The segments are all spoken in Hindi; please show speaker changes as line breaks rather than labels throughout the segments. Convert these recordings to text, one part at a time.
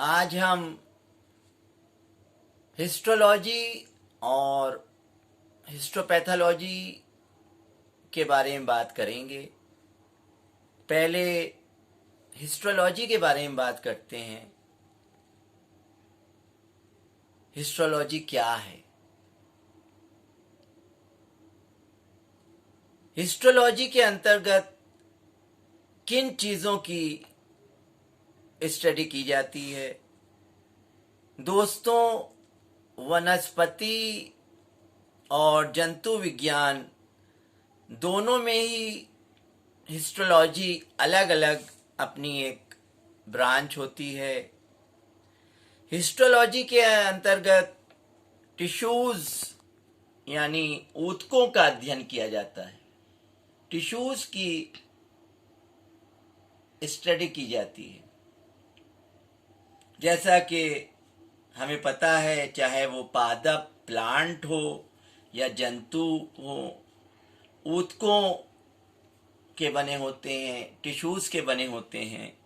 आज हम हिस्टोलॉजी और हिस्टोपैथोलॉजी के बारे में बात करेंगे। पहले हिस्टोलॉजी के बारे में बात करते हैं। हिस्टोलॉजी क्या है? हिस्टोलॉजी के अंतर्गत किन चीज़ों की स्टडी की जाती है? दोस्तों, वनस्पति और जंतु विज्ञान दोनों में ही हिस्टोलॉजी अलग अलग अपनी एक ब्रांच होती है। हिस्टोलॉजी के अंतर्गत टिश्यूज यानी ऊतकों का अध्ययन किया जाता है। टिश्यूज की स्टडी की जाती है। जैसा कि हमें पता है, चाहे वो पादप प्लांट हो या जंतु हो, ऊतकों के बने होते हैं, टिश्यूज के बने होते हैं।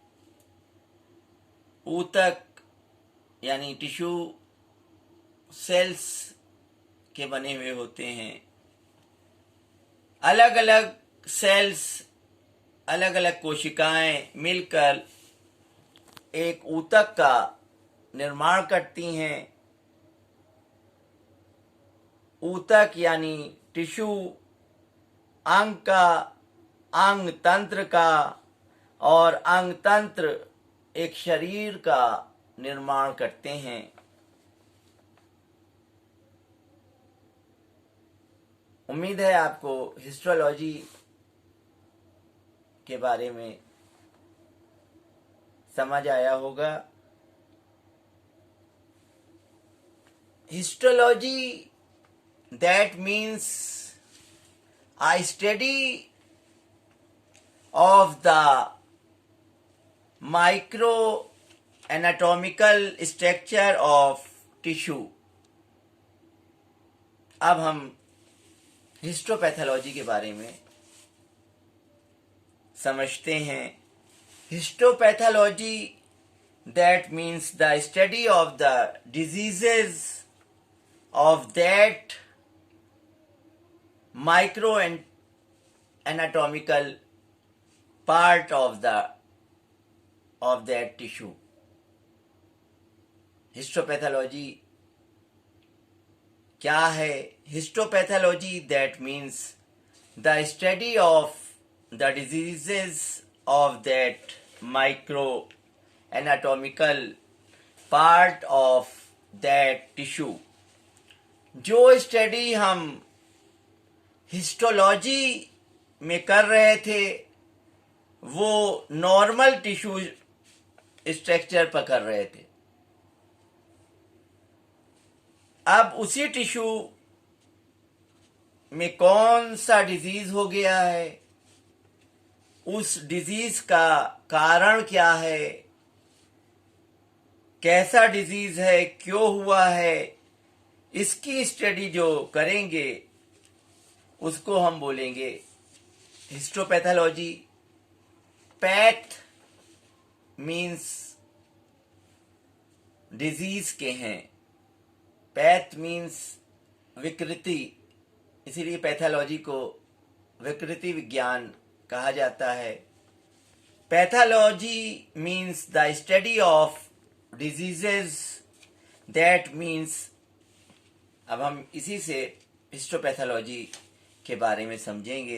ऊतक यानी टिश्यू सेल्स के बने हुए होते हैं। अलग अलग सेल्स, अलग अलग कोशिकाएं मिलकर एक ऊतक का निर्माण करती हैं। ऊतक यानी टिश्यू अंग का, अंग तंत्र का, और अंग तंत्र एक शरीर का निर्माण करते हैं। उम्मीद है आपको हिस्टोलॉजी के बारे में समझ आया होगा। Histology, that means a study of the microanatomical structure of tissue। अब हम हिस्टोपैथोलॉजी के बारे में समझते हैं। Histopathology, that means the study of the diseases of that microanatomical part of that tissue। Histopathology क्या है? Histopathology, that means the study of the diseases of that microanatomical part of that tissue। जो स्टडी हम हिस्टोलॉजी में कर रहे थे वो नॉर्मल टिश्यू स्ट्रक्चर पर कर रहे थे। अब उसी टिश्यू में कौन सा डिजीज हो गया है, उस डिजीज का कारण क्या है, कैसा डिजीज है, क्यों हुआ है, इसकी स्टडी जो करेंगे उसको हम बोलेंगे हिस्टोपैथोलॉजी। पैथ मीन्स डिजीज के हैं, पैथ मीन्स विकृति, इसीलिए पैथोलॉजी को विकृति विज्ञान कहा जाता है। Pathology means the study of diseases, that means, अब हम इसी से हिस्टोपैथोलॉजी के बारे में समझेंगे।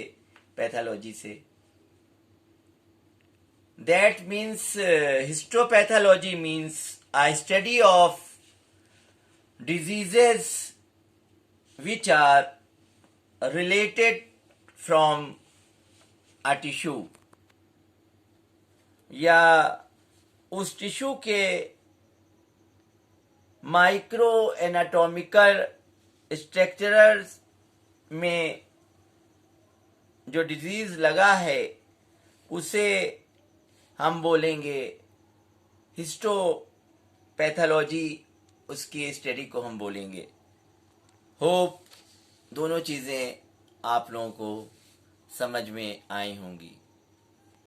Pathology say that means histopathology means a study of diseases which are related from a tissue, या उस टिश्यू के माइक्रो एनाटॉमिकल स्ट्रक्चर्स में जो डिजीज लगा है उसे हम बोलेंगे हिस्टोपैथोलॉजी, उसकी स्टडी को हम बोलेंगे। होप दोनों चीज़ें आप लोगों को समझ में आई होंगी।